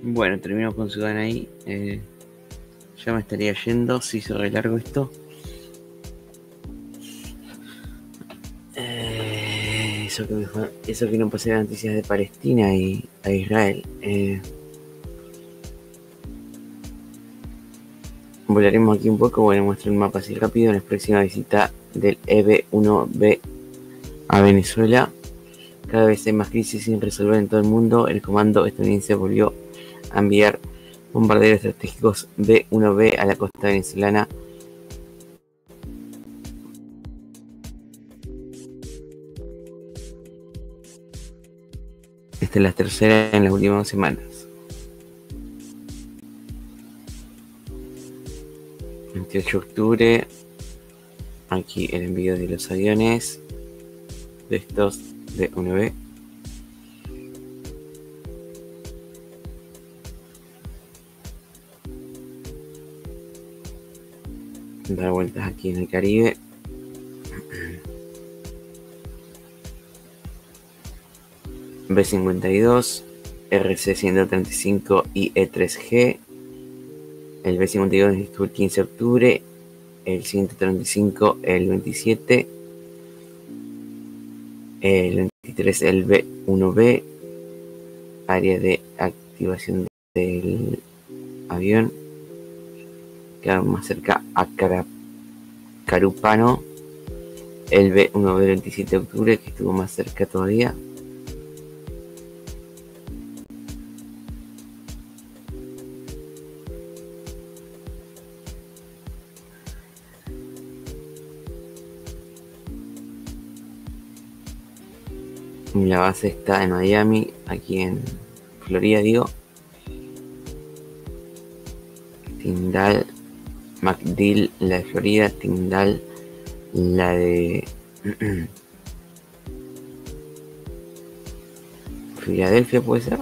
Bueno, terminamos con Sudán ahí. Ya me estaría yendo, se hizo re largo esto. Eso que no pasé las noticias de Palestina y a Israel. Volaremos aquí un poco. Bueno, muestro el mapa así rápido. En la próxima visita del EB-1B a Venezuela. Cada vez hay más crisis sin resolver en todo el mundo. El comando estadounidense volvió a enviar bombarderos estratégicos B-1B a la costa venezolana. Esta es la tercera en las últimas semanas. 28 de octubre. Aquí el envío de los aviones de estos B-1B. Dar vueltas aquí en el Caribe. B-52, RC-135 y E-3G. El B-52 estuvo el 15 de octubre. El 135 el 27. El 23 el B-1B. Área de activación del avión. Queda más cerca a Carúpano. El B-1B el 27 de octubre, que estuvo más cerca todavía. La base está en Miami, aquí en Florida, digo. Tyndall, MacDill, la de Florida. Tyndall, la de Filadelfia, puede ser.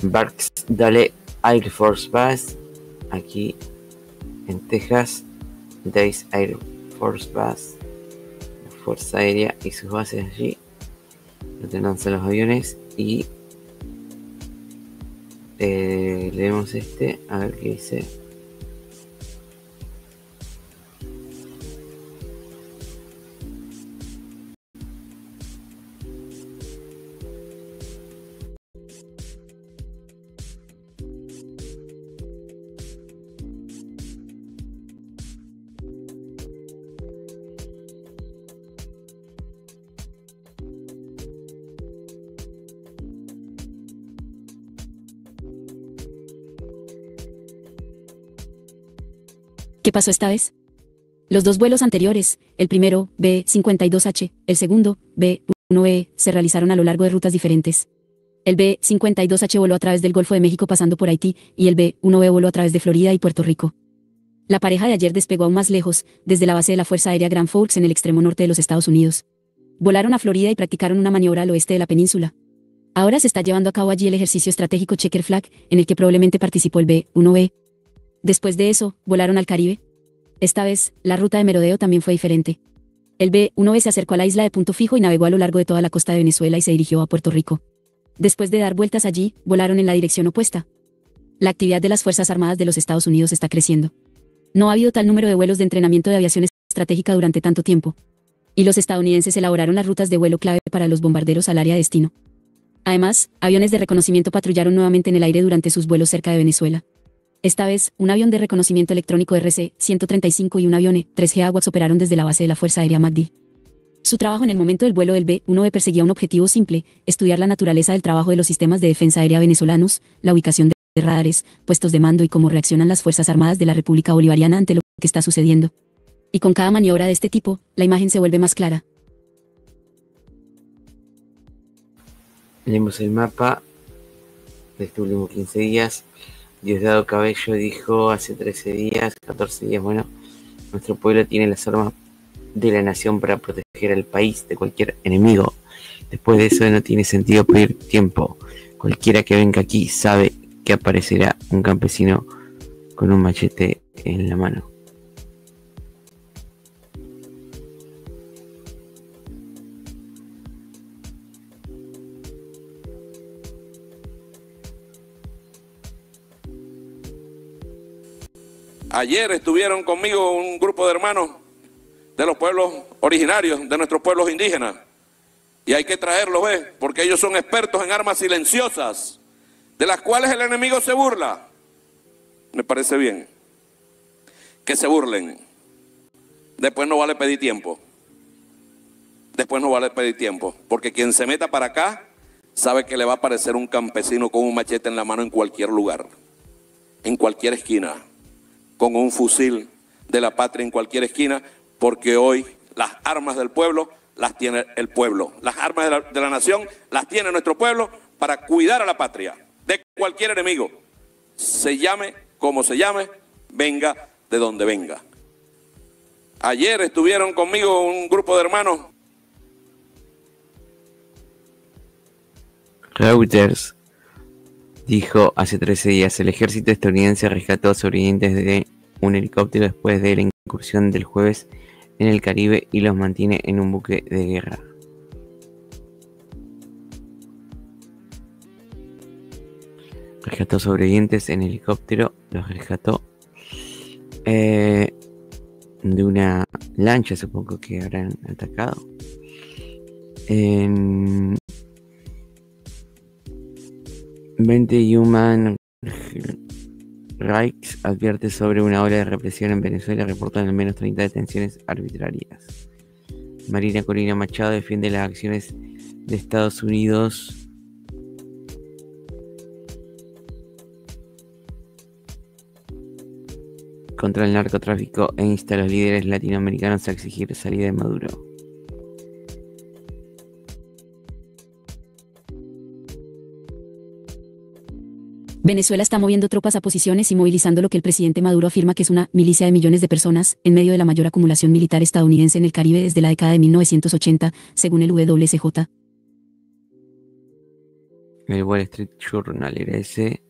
Barksdale Air Force Base, aquí en Texas. Davis Air Force Base, la Fuerza Aérea y sus bases allí. Donde lanzan los aviones. Y leemos a ver qué dice. ¿Qué pasó esta vez? Los dos vuelos anteriores, el primero, B-52H, el segundo, B-1E, se realizaron a lo largo de rutas diferentes. El B-52H voló a través del Golfo de México pasando por Haití, y el B-1B voló a través de Florida y Puerto Rico. La pareja de ayer despegó aún más lejos, desde la base de la Fuerza Aérea Grand Forks en el extremo norte de los Estados Unidos. Volaron a Florida y practicaron una maniobra al oeste de la península. Ahora se está llevando a cabo allí el ejercicio estratégico Checker Flag, en el que probablemente participó el B-1B. Después de eso, volaron al Caribe. Esta vez, la ruta de merodeo también fue diferente. El B-1B se acercó a la isla de Punto Fijo y navegó a lo largo de toda la costa de Venezuela y se dirigió a Puerto Rico. Después de dar vueltas allí, volaron en la dirección opuesta. La actividad de las Fuerzas Armadas de los Estados Unidos está creciendo. No ha habido tal número de vuelos de entrenamiento de aviación estratégica durante tanto tiempo. Y los estadounidenses elaboraron las rutas de vuelo clave para los bombarderos al área de destino. Además, aviones de reconocimiento patrullaron nuevamente en el aire durante sus vuelos cerca de Venezuela. Esta vez, un avión de reconocimiento electrónico RC-135 y un avión E-3G AWACS operaron desde la base de la Fuerza Aérea MacDill. Su trabajo en el momento del vuelo del B-1B perseguía un objetivo simple: estudiar la naturaleza del trabajo de los sistemas de defensa aérea venezolanos, la ubicación de radares, puestos de mando y cómo reaccionan las Fuerzas Armadas de la República Bolivariana ante lo que está sucediendo. Y con cada maniobra de este tipo, la imagen se vuelve más clara. Leemos el mapa de estos últimos 15 días. Diosdado Cabello dijo hace 13 días, 14 días, bueno, nuestro pueblo tiene las armas de la nación para proteger al país de cualquier enemigo. Después de eso no tiene sentido pedir tiempo. Cualquiera que venga aquí sabe que aparecerá un campesino con un machete en la mano. Ayer estuvieron conmigo un grupo de hermanos de los pueblos originarios, de nuestros pueblos indígenas. Y hay que traerlos, ¿ves? Porque ellos son expertos en armas silenciosas, de las cuales el enemigo se burla. Me parece bien que se burlen. Después no vale pedir tiempo. Después no vale pedir tiempo. Porque quien se meta para acá sabe que le va a aparecer un campesino con un machete en la mano en cualquier lugar, en cualquier esquina, con un fusil de la patria en cualquier esquina, porque hoy las armas del pueblo las tiene el pueblo. Las armas de la nación las tiene nuestro pueblo para cuidar a la patria de cualquier enemigo. Se llame como se llame, venga de donde venga. Ayer estuvieron conmigo un grupo de hermanos. Reuters dijo hace 13 días, el ejército estadounidense rescató a sobrevivientes de un helicóptero después de la incursión del jueves en el Caribe y los mantiene en un buque de guerra. Rescató sobrevivientes en helicóptero, los rescató de una lancha, supongo que habrán atacado. En 20 Human Rights advierte sobre una ola de represión en Venezuela, reportan al menos 30 detenciones arbitrarias. Marina Corina Machado defiende las acciones de Estados Unidos contra el narcotráfico e insta a los líderes latinoamericanos a exigir salida de Maduro. Venezuela está moviendo tropas a posiciones y movilizando lo que el presidente Maduro afirma que es una milicia de millones de personas, en medio de la mayor acumulación militar estadounidense en el Caribe desde la década de 1980, según el WCJ. El Wall Street Journal era ese.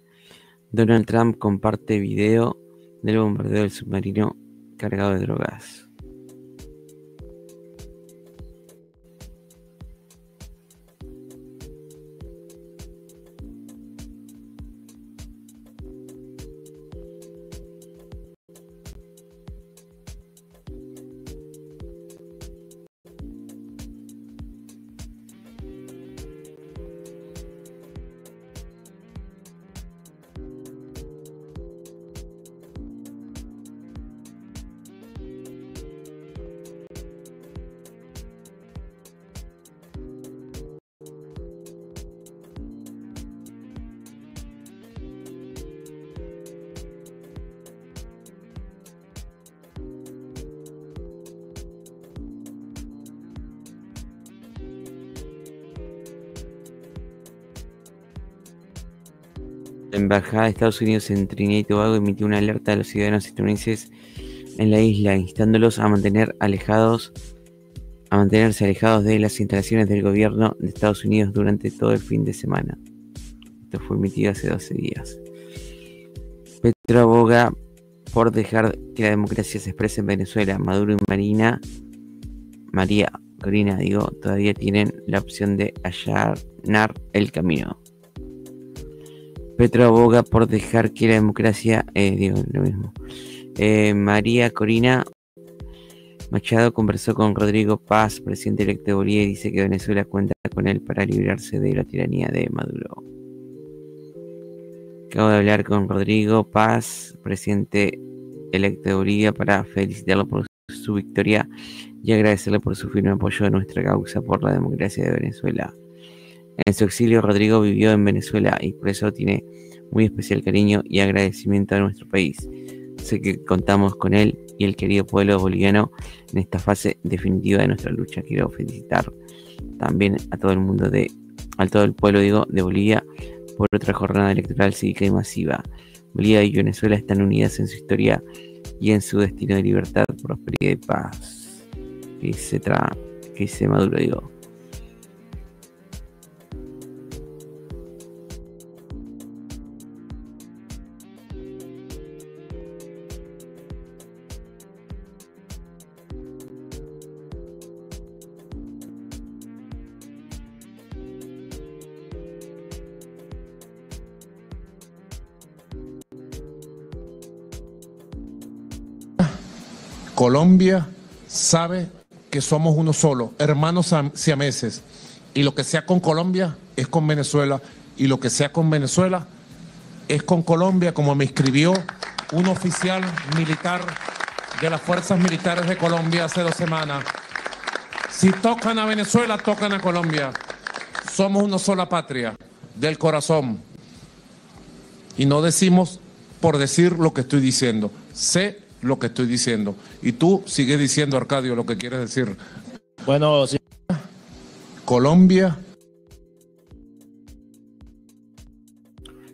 Donald Trump comparte video del bombardeo del submarino cargado de drogas. La Embajada de Estados Unidos en Trinidad y Tobago emitió una alerta a los ciudadanos estadounidenses en la isla, instándolos a mantenerse alejados de las instalaciones del gobierno de Estados Unidos durante todo el fin de semana. Esto fue emitido hace 12 días. Petro aboga por dejar que la democracia se exprese en Venezuela. Maduro y María Corina, todavía tienen la opción de allanar el camino. Petro aboga por dejar que la democracia... lo mismo. María Corina Machado conversó con Rodrigo Paz, presidente electo de Bolivia, y dice que Venezuela cuenta con él para librarse de la tiranía de Maduro. Acabo de hablar con Rodrigo Paz, presidente electo de Bolivia, para felicitarlo por su victoria y agradecerle por su firme apoyo a nuestra causa por la democracia de Venezuela. En su exilio, Rodrigo vivió en Venezuela y por eso tiene muy especial cariño y agradecimiento a nuestro país. Sé que contamos con él y el querido pueblo boliviano en esta fase definitiva de nuestra lucha. Quiero felicitar también a todo el mundo a todo el pueblo de Bolivia por otra jornada electoral cívica y masiva. Bolivia y Venezuela están unidas en su historia y en su destino de libertad, prosperidad y paz. Que dice Maduro, Colombia sabe que somos uno solo, hermanos siameses, y lo que sea con Colombia es con Venezuela, y lo que sea con Venezuela es con Colombia, como me escribió un oficial militar de las Fuerzas Militares de Colombia hace 2 semanas. Si tocan a Venezuela, tocan a Colombia. Somos una sola patria, del corazón. Y no decimos por decir lo que estoy diciendo. Sé lo que estoy diciendo. Y tú sigues diciendo, Arcadio, lo que quieres decir. Bueno, sí. Colombia.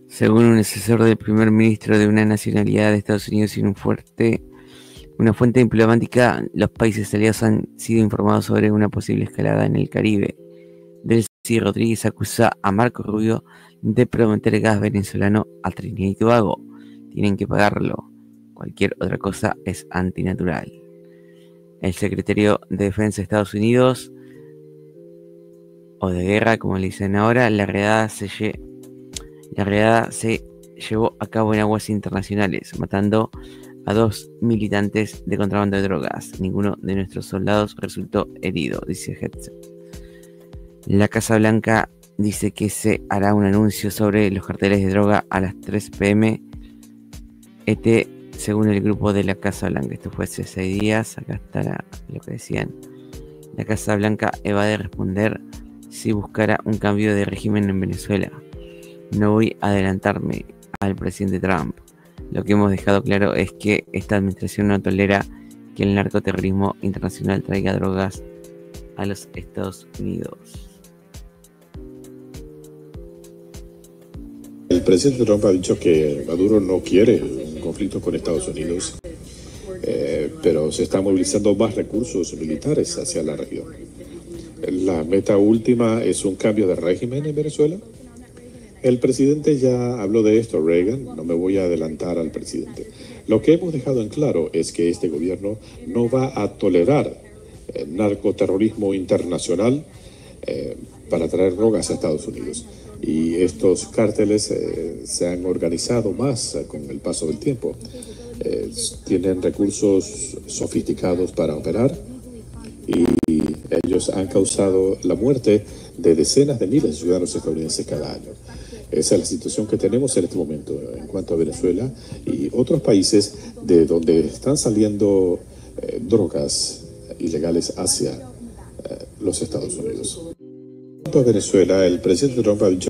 Según un asesor del primer ministro de una nacionalidad de Estados Unidos y una fuente diplomática, los países aliados han sido informados sobre una posible escalada en el Caribe. Delcy Rodríguez acusa a Marco Rubio de prometer gas venezolano a Trinidad y Tobago. Tienen que pagarlo. Cualquier otra cosa es antinatural. El secretario de Defensa de Estados Unidos, o de guerra como le dicen ahora, la redada se llevó a cabo en aguas internacionales, matando a 2 militantes de contrabando de drogas. Ninguno de nuestros soldados resultó herido, dice Hetzel. La Casa Blanca dice que se hará un anuncio sobre los carteles de droga a las 3 p.m. ET, según el grupo de la Casa Blanca. Esto fue hace 6 días. Acá está lo que decían. La Casa Blanca evade responder si buscara un cambio de régimen en Venezuela. No voy a adelantarme al presidente Trump. Lo que hemos dejado claro es que esta administración no tolera que el narcoterrorismo internacional traiga drogas a los Estados Unidos. El presidente Trump ha dicho que Maduro no quiere un conflicto con Estados Unidos, pero se están movilizando más recursos militares hacia la región. La meta última es un cambio de régimen en Venezuela. El presidente ya habló de esto, Reagan, no me voy a adelantar al presidente. Lo que hemos dejado en claro es que este gobierno no va a tolerar narcoterrorismo internacional para traer drogas a Estados Unidos. Y estos cárteles se han organizado más con el paso del tiempo. Tienen recursos sofisticados para operar y ellos han causado la muerte de decenas de miles de ciudadanos estadounidenses cada año. Esa es la situación que tenemos en este momento en cuanto a Venezuela y otros países de donde están saliendo drogas ilegales hacia los Estados Unidos. En cuanto a Venezuela, el presidente Trump ha dicho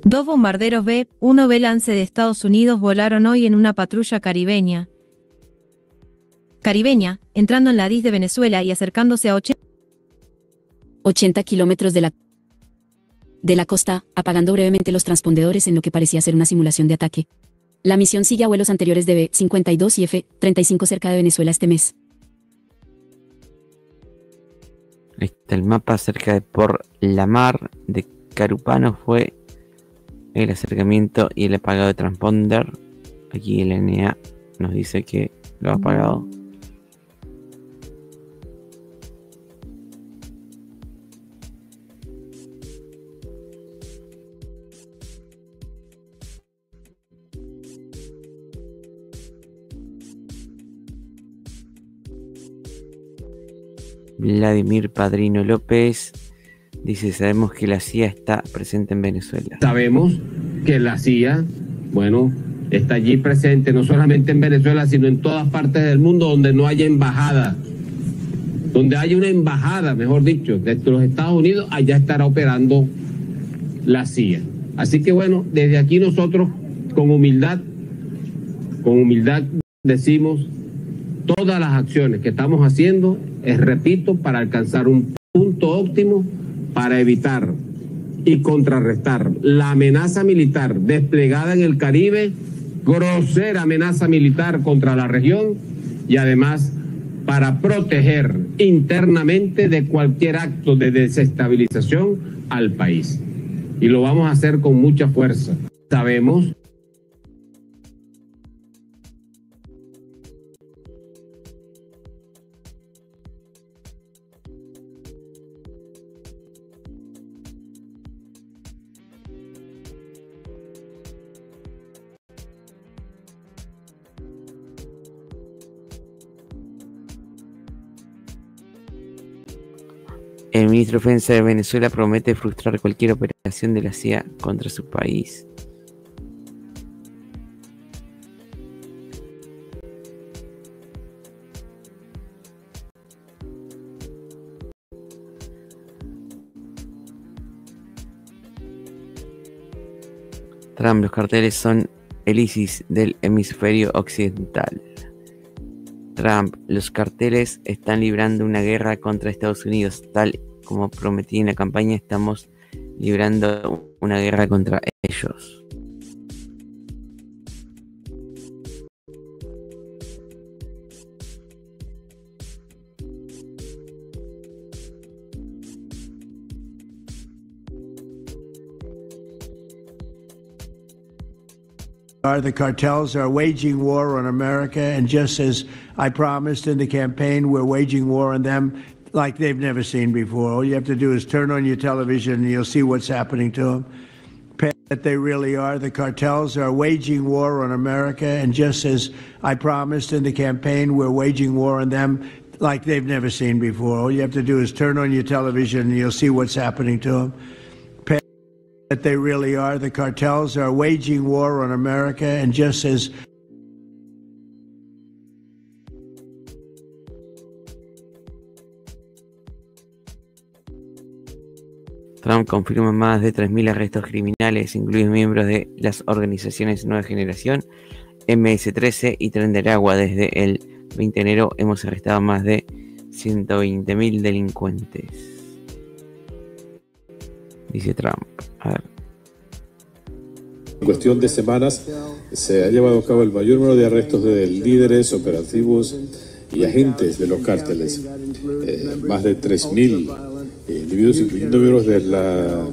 Dos bombarderos B-1B Lance de Estados Unidos volaron hoy en una patrulla caribeña, entrando en la DIS de Venezuela y acercándose a 80 kilómetros de la costa, apagando brevemente los transpondedores en lo que parecía ser una simulación de ataque. La misión sigue a vuelos anteriores de B-52 y F-35 cerca de Venezuela este mes. Ahí está el mapa cerca de Por la Mar de Carúpano. Fue el acercamiento y el apagado de transponder. Aquí el NA nos dice que lo ha apagado. Vladimir Padrino López dice: sabemos que la CIA está presente en Venezuela. Sabemos que la CIA, bueno, está allí presente no solamente en Venezuela, sino en todas partes del mundo donde no haya embajada. Donde haya una embajada, mejor dicho, de los Estados Unidos, allá estará operando la CIA. Así que bueno, desde aquí nosotros con humildad decimos, todas las acciones que estamos haciendo es, repito, para alcanzar un punto óptimo para evitar y contrarrestar la amenaza militar desplegada en el Caribe, grosera amenaza militar contra la región y además para proteger internamente de cualquier acto de desestabilización al país. Y lo vamos a hacer con mucha fuerza. Sabemos El ministro de Defensa de Venezuela promete frustrar cualquier operación de la CIA contra su país. Trump, los carteles son el ISIS del hemisferio occidental. Trump, los carteles están librando una guerra contra Estados Unidos, tal como prometí en la campaña, estamos librando una guerra contra ellos. The cartels are waging war on America, and just as I promised in the campaign, we're waging war on them like they've never seen before. All you have to do is turn on your television and you'll see what's happening to them. That they really are. The cartels are waging war on America, and just as I promised in the campaign, we're waging war on them like they've never seen before. All you have to do is turn on your television and you'll see what's happening to them. That they really are. The cartels are waging war on America, and just as Trump confirma más de 3.000 arrestos criminales, incluidos miembros de las organizaciones Nueva Generación, MS-13 y Tren de Aragua. Desde el 20 de enero hemos arrestado más de 120.000 delincuentes, dice Trump. A ver. En cuestión de semanas se ha llevado a cabo el mayor número de arrestos de líderes, operativos y agentes de los cárteles. Más de 3.000 individuos, incluyendo miembros de la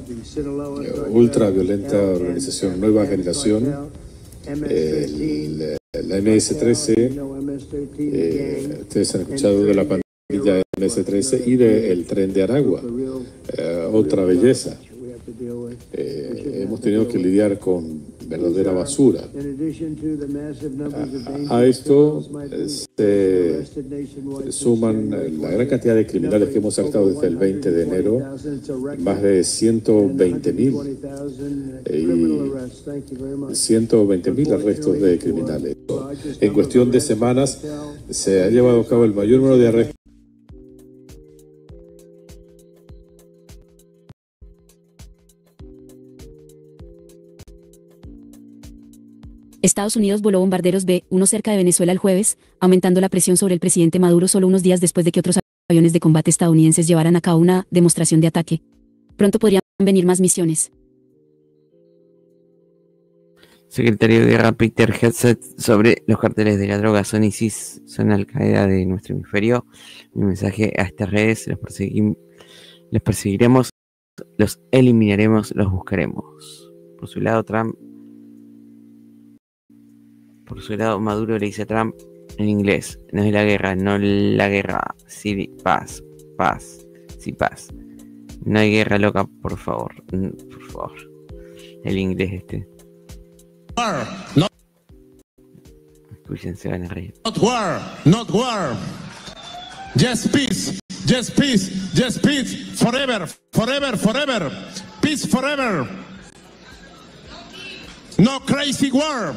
ultraviolenta organización Nueva Generación, la MS-13, ustedes han escuchado de la pandilla MS-13 y del Tren de Aragua, otra belleza. Hemos tenido que lidiar con verdadera basura. A esto se suman la gran cantidad de criminales que hemos arrestado desde el 20 de enero, más de 120.000 arrestos de criminales. En cuestión de semanas se ha llevado a cabo el mayor número de arrestos. Estados Unidos voló bombarderos B-1 cerca de Venezuela el jueves, aumentando la presión sobre el presidente Maduro solo unos días después de que otros aviones de combate estadounidenses llevaran a cabo una demostración de ataque. Pronto podrían venir más misiones. Secretario de Guerra Peter Hegseth sobre los carteles de la droga. Son ISIS, son Al-Qaeda de nuestro hemisferio. Mi mensaje a estas redes: los perseguiremos, los eliminaremos, los buscaremos. Por su lado, Maduro le dice a Trump en inglés: no es la guerra, no la guerra, sí paz, sí paz. No hay guerra, loca, por favor. El inglés este. No. Escuchen, se van a reír. Not war. Just peace, just peace, just peace. Forever, forever, forever. Peace forever. No crazy war.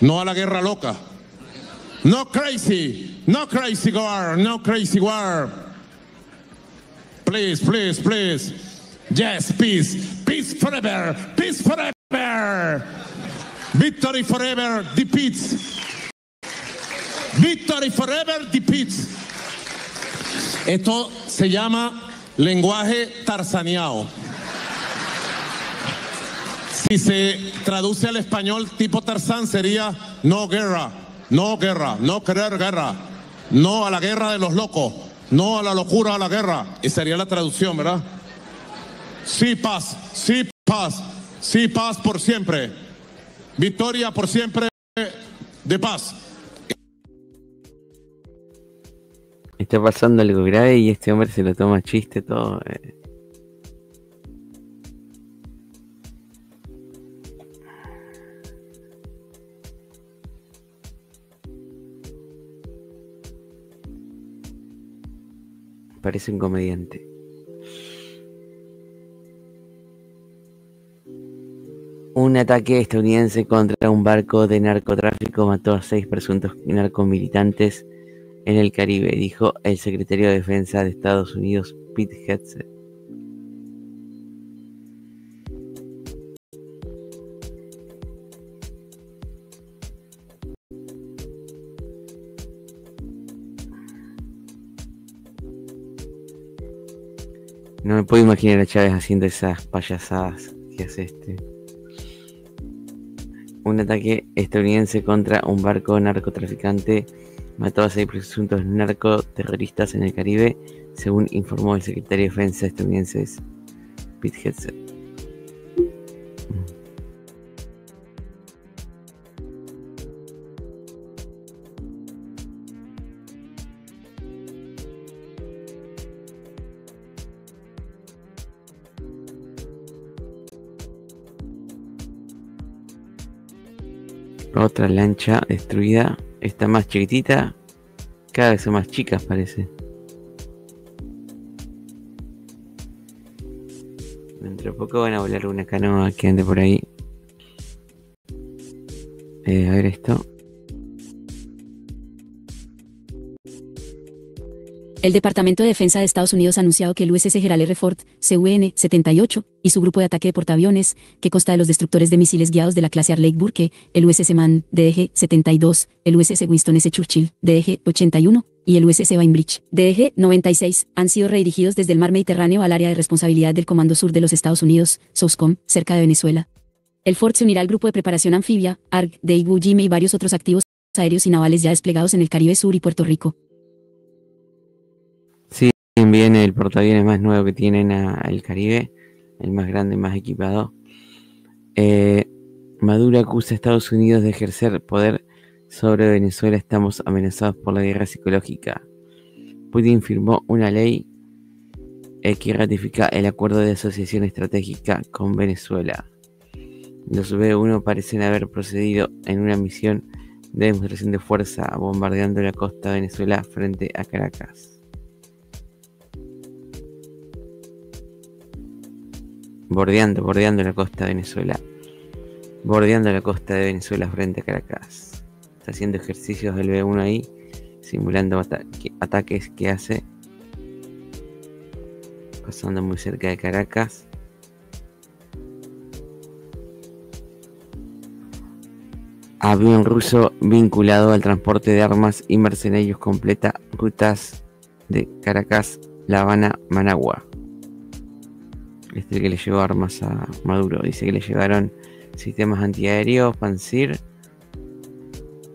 No a la guerra loca. No crazy war, no crazy war. Please, please, please. Yes, peace. Peace forever, peace forever. Victory forever defeats. Victory forever defeats. Esto se llama lenguaje tarzaneado. Si se traduce al español tipo Tarzán sería no guerra, No guerra, no querer guerra. No a la guerra de los locos. No a la locura, a la guerra. Y sería la traducción, ¿verdad? Sí paz, sí paz, sí paz por siempre. Victoria por siempre de paz. Está pasando algo grave y este hombre se lo toma chiste todo. Parece un comediante. Un ataque estadounidense contra un barco de narcotráfico mató a 6 presuntos narcomilitantes en el Caribe, dijo el secretario de Defensa de Estados Unidos, Pete Hegseth. No me puedo imaginar a Chávez haciendo esas payasadas que hace este. Un ataque estadounidense contra un barco narcotraficante mató a 6 presuntos narcoterroristas en el Caribe, según informó el secretario de Defensa estadounidense Pete Hegseth. Otra lancha destruida. Esta más chiquitita. Cada vez son más chicas, parece. Dentro de poco van a volar una canoa que ande por ahí. A ver esto. El Departamento de Defensa de Estados Unidos ha anunciado que el USS Gerald R. Ford, CVN-78, y su grupo de ataque de portaaviones, que consta de los destructores de misiles guiados de la clase Arleigh Burke, el USS Mann, DDG-72, el USS Winston S. Churchill, DDG-81, y el USS Bainbridge, DDG-96, han sido redirigidos desde el mar Mediterráneo al área de responsabilidad del Comando Sur de los Estados Unidos, SOUSCOM, cerca de Venezuela. El Ford se unirá al grupo de preparación anfibia, ARG, de Iwo Jima y varios otros activos aéreos y navales ya desplegados en el Caribe Sur y Puerto Rico. Viene el portaaviones más nuevo que tienen al Caribe, el más grande, más equipado. Maduro acusa a Estados Unidos de ejercer poder sobre Venezuela. Estamos amenazados por la guerra psicológica. Putin firmó una ley que ratifica el acuerdo de asociación estratégica con Venezuela. Los B-1 parecen haber procedido en una misión de demostración de fuerza bombardeando la costa de Venezuela frente a Caracas. Bordeando la costa de Venezuela. Bordeando la costa de Venezuela frente a Caracas. Está haciendo ejercicios del B-1 ahí, simulando ataques que hace. Pasando muy cerca de Caracas. Avión ruso vinculado al transporte de armas y mercenarios completa rutas de Caracas, La Habana, Managua. Este es el que le llevó armas a Maduro. Dice que le llevaron sistemas antiaéreos, Pansir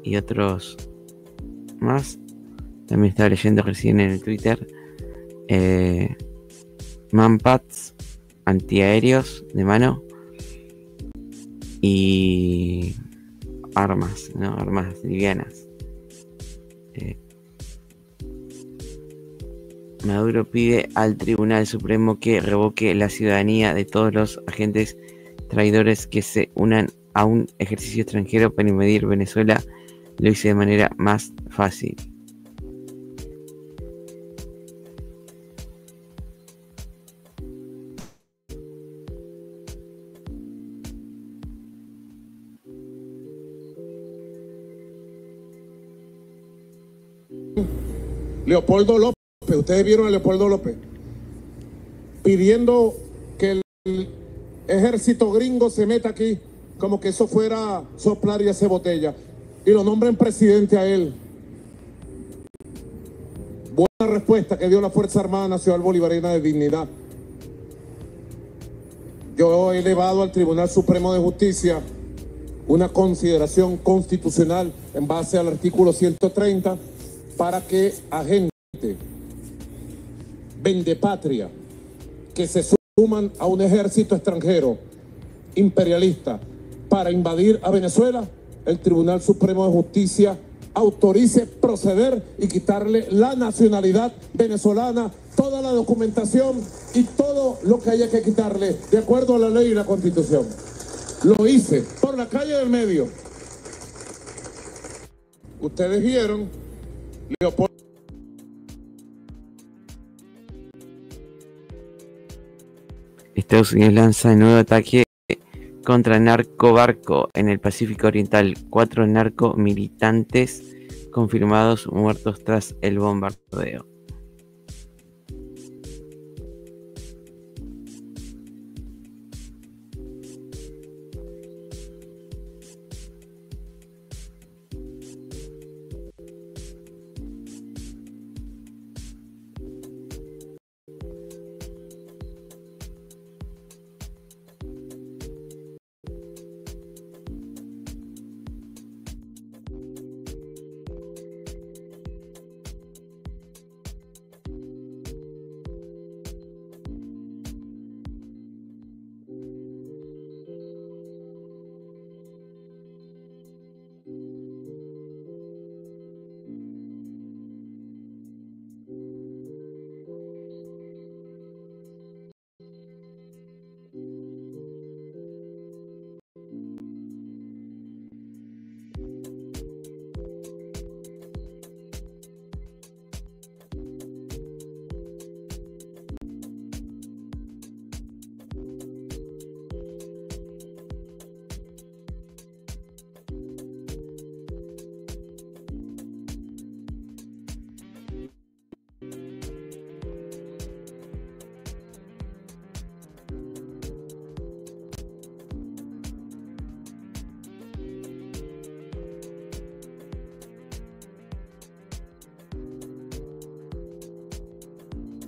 y otros más. También estaba leyendo recién en el Twitter Manpads antiaéreos de mano y armas, ¿no? Armas livianas. Maduro pide al Tribunal Supremo que revoque la ciudadanía de todos los agentes traidores que se unan a un ejercicio extranjero para invadir Venezuela. Lo hice de manera más fácil. Leopoldo López, ustedes vieron a Leopoldo López pidiendo que el ejército gringo se meta aquí, como que eso fuera soplar y hacer botella, y lo nombren presidente a él. Buena respuesta que dio la Fuerza Armada Nacional Bolivariana de Dignidad. Yo he elevado al Tribunal Supremo de Justicia una consideración constitucional en base al artículo 130 para que a gente vendepatria que se suman a un ejército extranjero imperialista para invadir a Venezuela, el Tribunal Supremo de Justicia autorice proceder y quitarle la nacionalidad venezolana, toda la documentación y todo lo que haya que quitarle de acuerdo a la ley y la Constitución. Lo hice por la calle del medio. Ustedes vieron, Leopoldo. Estados Unidos lanza un nuevo ataque contra narcobarco en el Pacífico Oriental. 4 narcomilitantes confirmados muertos tras el bombardeo.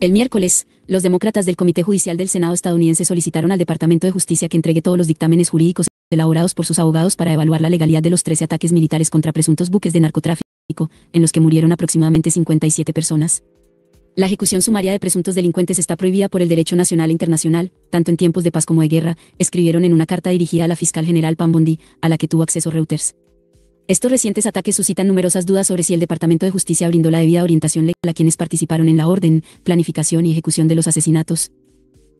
El miércoles, los demócratas del Comité Judicial del Senado estadounidense solicitaron al Departamento de Justicia que entregue todos los dictámenes jurídicos elaborados por sus abogados para evaluar la legalidad de los 13 ataques militares contra presuntos buques de narcotráfico, en los que murieron aproximadamente 57 personas. La ejecución sumaria de presuntos delincuentes está prohibida por el derecho nacional e internacional, tanto en tiempos de paz como de guerra, escribieron en una carta dirigida a la fiscal general Pam Bondi, a la que tuvo acceso Reuters. Estos recientes ataques suscitan numerosas dudas sobre si el Departamento de Justicia brindó la debida orientación legal a quienes participaron en la orden, planificación y ejecución de los asesinatos.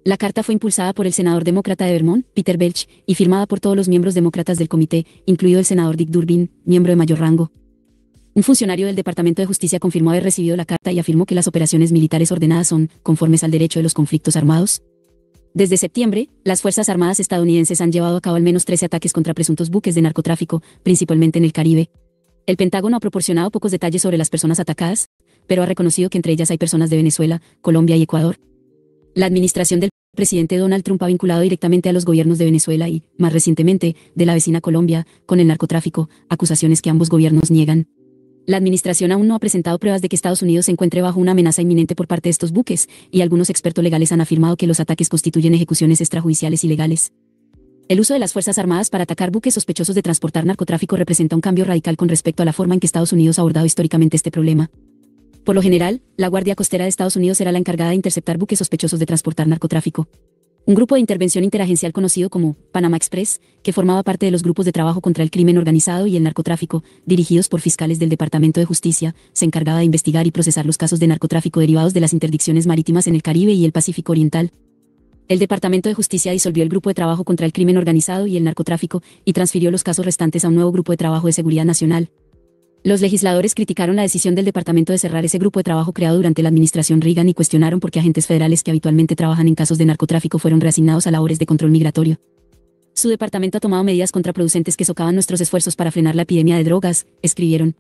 La carta fue impulsada por el senador demócrata de Vermont, Peter Welch, y firmada por todos los miembros demócratas del comité, incluido el senador Dick Durbin, miembro de mayor rango. Un funcionario del Departamento de Justicia confirmó haber recibido la carta y afirmó que las operaciones militares ordenadas son conformes al derecho de los conflictos armados. Desde septiembre, las Fuerzas Armadas estadounidenses han llevado a cabo al menos 13 ataques contra presuntos buques de narcotráfico, principalmente en el Caribe. El Pentágono ha proporcionado pocos detalles sobre las personas atacadas, pero ha reconocido que entre ellas hay personas de Venezuela, Colombia y Ecuador. La administración del presidente Donald Trump ha vinculado directamente a los gobiernos de Venezuela y, más recientemente, de la vecina Colombia, con el narcotráfico, acusaciones que ambos gobiernos niegan. La administración aún no ha presentado pruebas de que Estados Unidos se encuentre bajo una amenaza inminente por parte de estos buques, y algunos expertos legales han afirmado que los ataques constituyen ejecuciones extrajudiciales ilegales. El uso de las Fuerzas Armadas para atacar buques sospechosos de transportar narcotráfico representa un cambio radical con respecto a la forma en que Estados Unidos ha abordado históricamente este problema. Por lo general, la Guardia Costera de Estados Unidos será la encargada de interceptar buques sospechosos de transportar narcotráfico. Un grupo de intervención interagencial conocido como Panama Express, que formaba parte de los grupos de trabajo contra el crimen organizado y el narcotráfico, dirigidos por fiscales del Departamento de Justicia, se encargaba de investigar y procesar los casos de narcotráfico derivados de las interdicciones marítimas en el Caribe y el Pacífico Oriental. El Departamento de Justicia disolvió el grupo de trabajo contra el crimen organizado y el narcotráfico, y transfirió los casos restantes a un nuevo grupo de trabajo de seguridad nacional. Los legisladores criticaron la decisión del departamento de cerrar ese grupo de trabajo creado durante la administración Reagan y cuestionaron por qué agentes federales que habitualmente trabajan en casos de narcotráfico fueron reasignados a labores de control migratorio. Su departamento ha tomado medidas contraproducentes que socavan nuestros esfuerzos para frenar la epidemia de drogas, escribieron.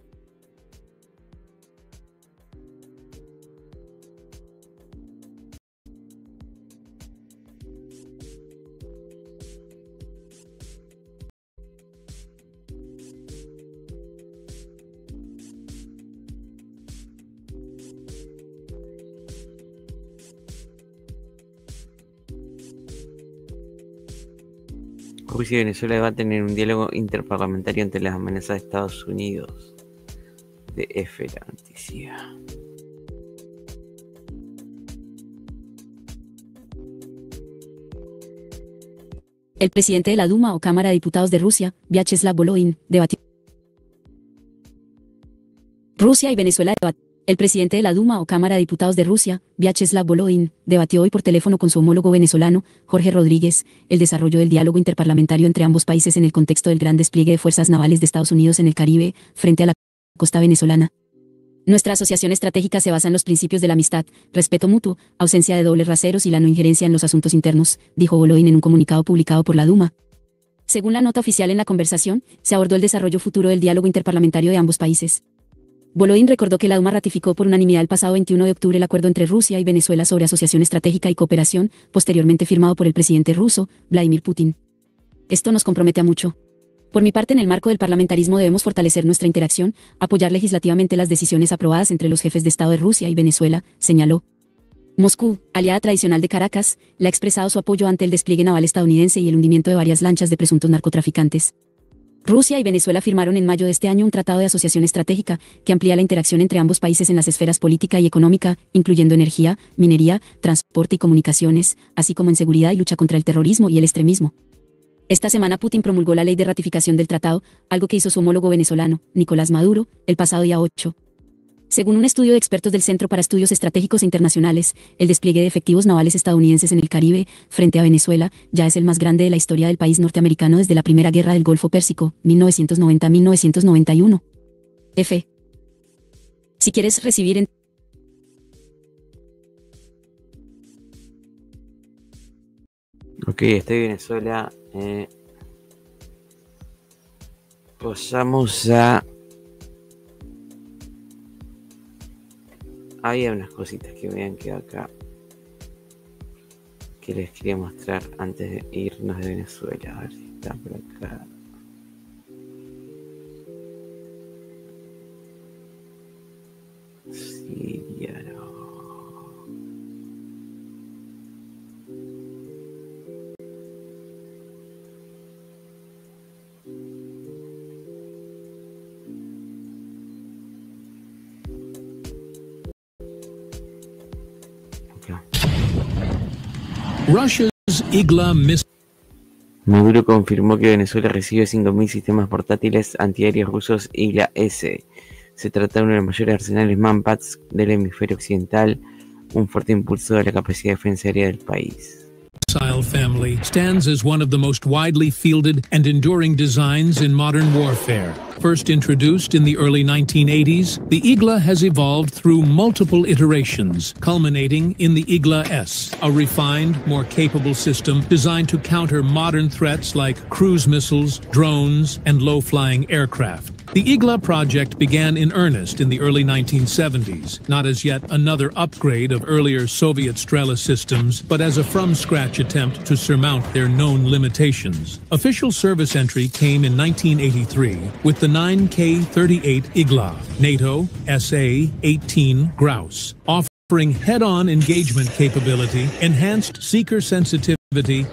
Rusia y Venezuela debaten en un diálogo interparlamentario ante las amenazas de Estados Unidos. De F la noticia. El presidente de la Duma o Cámara de Diputados de Rusia, Vyacheslav Volodin, debatió. Rusia y Venezuela debatieron. El presidente de la Duma o Cámara de Diputados de Rusia, Vyacheslav Volodin, debatió hoy por teléfono con su homólogo venezolano, Jorge Rodríguez, el desarrollo del diálogo interparlamentario entre ambos países en el contexto del gran despliegue de fuerzas navales de Estados Unidos en el Caribe, frente a la costa venezolana. Nuestra asociación estratégica se basa en los principios de la amistad, respeto mutuo, ausencia de dobles raseros y la no injerencia en los asuntos internos, dijo Volodin en un comunicado publicado por la Duma. Según la nota oficial en la conversación, se abordó el desarrollo futuro del diálogo interparlamentario de ambos países. Volodin recordó que la Duma ratificó por unanimidad el pasado 21 de octubre el acuerdo entre Rusia y Venezuela sobre asociación estratégica y cooperación, posteriormente firmado por el presidente ruso, Vladimir Putin. Esto nos compromete a mucho. Por mi parte, en el marco del parlamentarismo debemos fortalecer nuestra interacción, apoyar legislativamente las decisiones aprobadas entre los jefes de Estado de Rusia y Venezuela, señaló. Moscú, aliada tradicional de Caracas, le ha expresado su apoyo ante el despliegue naval estadounidense y el hundimiento de varias lanchas de presuntos narcotraficantes. Rusia y Venezuela firmaron en mayo de este año un tratado de asociación estratégica que amplía la interacción entre ambos países en las esferas política y económica, incluyendo energía, minería, transporte y comunicaciones, así como en seguridad y lucha contra el terrorismo y el extremismo. Esta semana Putin promulgó la ley de ratificación del tratado, algo que hizo su homólogo venezolano, Nicolás Maduro, el pasado día 8. Según un estudio de expertos del Centro para Estudios Estratégicos e Internacionales, el despliegue de efectivos navales estadounidenses en el Caribe, frente a Venezuela, ya es el más grande de la historia del país norteamericano desde la Primera Guerra del Golfo Pérsico, 1990-1991. F. Si quieres recibir en... Ok, estoy en Venezuela. Pasamos a... Había unas cositas que me habían quedado acá que les quería mostrar antes de irnos de Venezuela. A ver si está por acá. Siria, no. Russia's Igla missile. Maduro confirmó que Venezuela recibe 5.000 sistemas portátiles antiaéreos rusos Igla-S. Se trata de uno de los mayores arsenales Manpads del hemisferio occidental, un fuerte impulso de la capacidad de defensa aérea del país. Missile family stands as one of the most widely fielded and enduring designs in modern warfare. First introduced in the early 1980s, the Igla has evolved through multiple iterations, culminating in the Igla-S, a refined, more capable system designed to counter modern threats like cruise missiles, drones, and low-flying aircraft. The Igla project began in earnest in the early 1970s, not as yet another upgrade of earlier Soviet Strela systems, but as a from-scratch attempt to surmount their known limitations. Official service entry came in 1983 with the 9K-38 Igla, NATO SA-18 Grouse, offering head-on engagement capability, enhanced seeker sensitivity,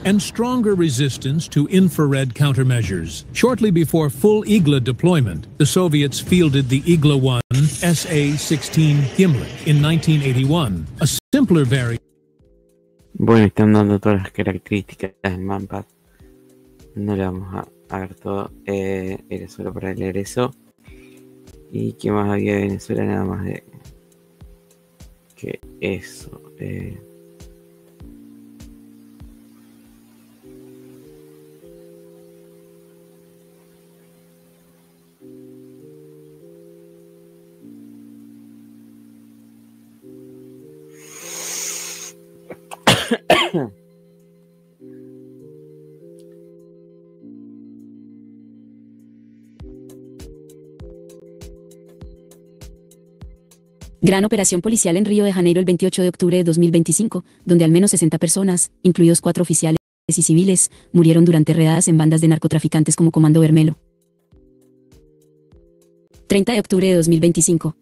and stronger resistance to infrared countermeasures. Shortly before full Igla deployment, the Soviets fielded the Igla-1 SA-16 Gimlet in 1981, a simpler variant. Bueno, están dando todas las características del Manpad. No le vamos a ver todo. Era solo para leer eso. ¿Y qué más había de Venezuela? Nada más de que eso. Gran operación policial en Río de Janeiro el 28 de octubre de 2025, donde al menos 60 personas, incluidos 4 oficiales y civiles, murieron durante redadas en bandas de narcotraficantes como Comando Vermelo. 30 de octubre de 2025.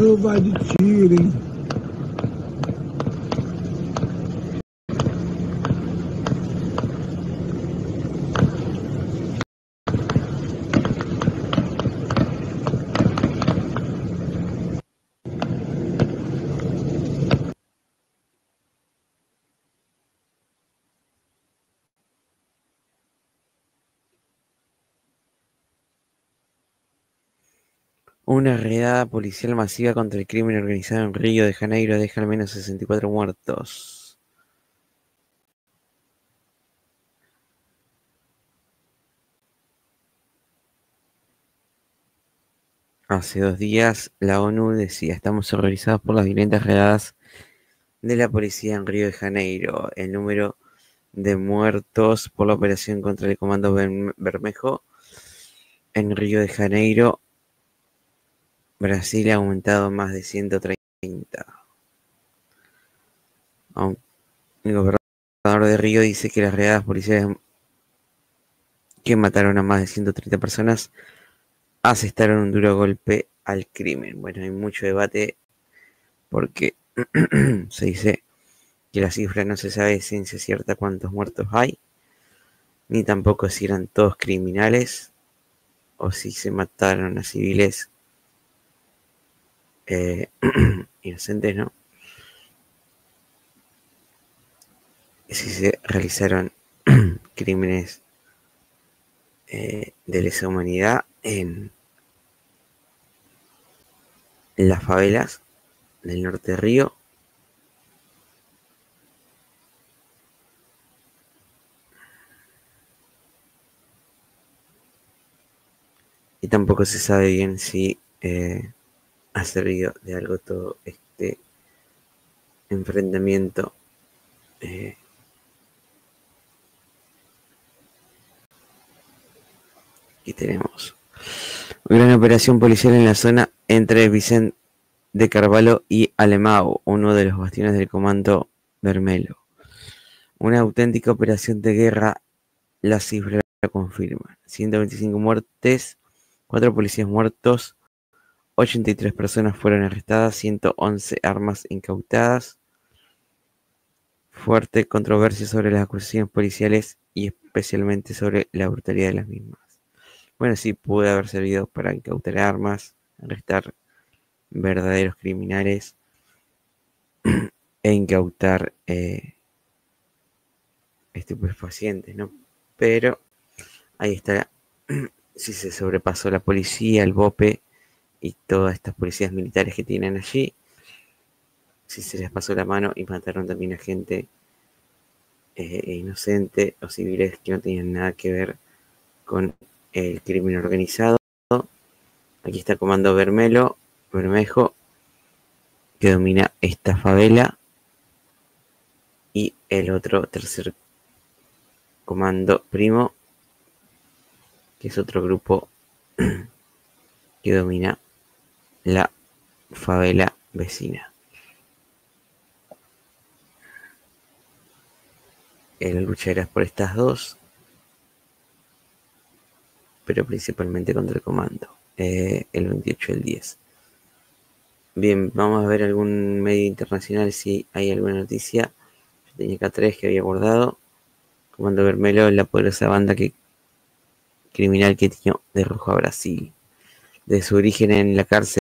Nobody cheating. Una redada policial masiva contra el crimen organizado en Río de Janeiro deja al menos 64 muertos. Hace 2 días, la ONU decía: estamos horrorizados por las violentas redadas de la policía en Río de Janeiro. El número de muertos por la operación contra el Comando Bermejo en Río de Janeiro, Brasil, ha aumentado más de 130. El gobernador de Río dice que las redadas policiales que mataron a más de 130 personas asestaron un duro golpe al crimen. Bueno, hay mucho debate porque se dice que la cifra no se sabe de ciencia cierta cuántos muertos hay, ni tampoco si eran todos criminales o si se mataron a civiles inocentes, ¿no? Si se realizaron crímenes de lesa humanidad en las favelas del norte de Río. Y tampoco se sabe bien si ha servido de algo todo este enfrentamiento aquí tenemos una gran operación policial en la zona entre Vicente de Carvalho y Alemão, uno de los bastiones del Comando Vermelho. Una auténtica operación de guerra, las cifras la confirman: 125 muertes, 4 policías muertos, 83 personas fueron arrestadas, 111 armas incautadas. Fuerte controversia sobre las acusaciones policiales y especialmente sobre la brutalidad de las mismas. Bueno, sí, puede haber servido para incautar armas, arrestar verdaderos criminales e incautar estupefacientes, ¿no? Pero ahí está, si se sobrepasó la policía, el BOPE y todas estas policías militares que tienen allí, si se les pasó la mano y mataron también a gente inocente o civiles que no tenían nada que ver con el crimen organizado. Aquí está el Comando Bermejo, que domina esta favela, y el otro tercer comando primo, que es otro grupo que domina la favela vecina. La lucha era por estas dos, pero principalmente contra el comando, el 28 del 10. Bien, vamos a ver algún medio internacional si hay alguna noticia. Yo tenía acá 3 que había guardado. Comando Vermelho, la poderosa banda criminal que derrotó a Brasil. De su origen en la cárcel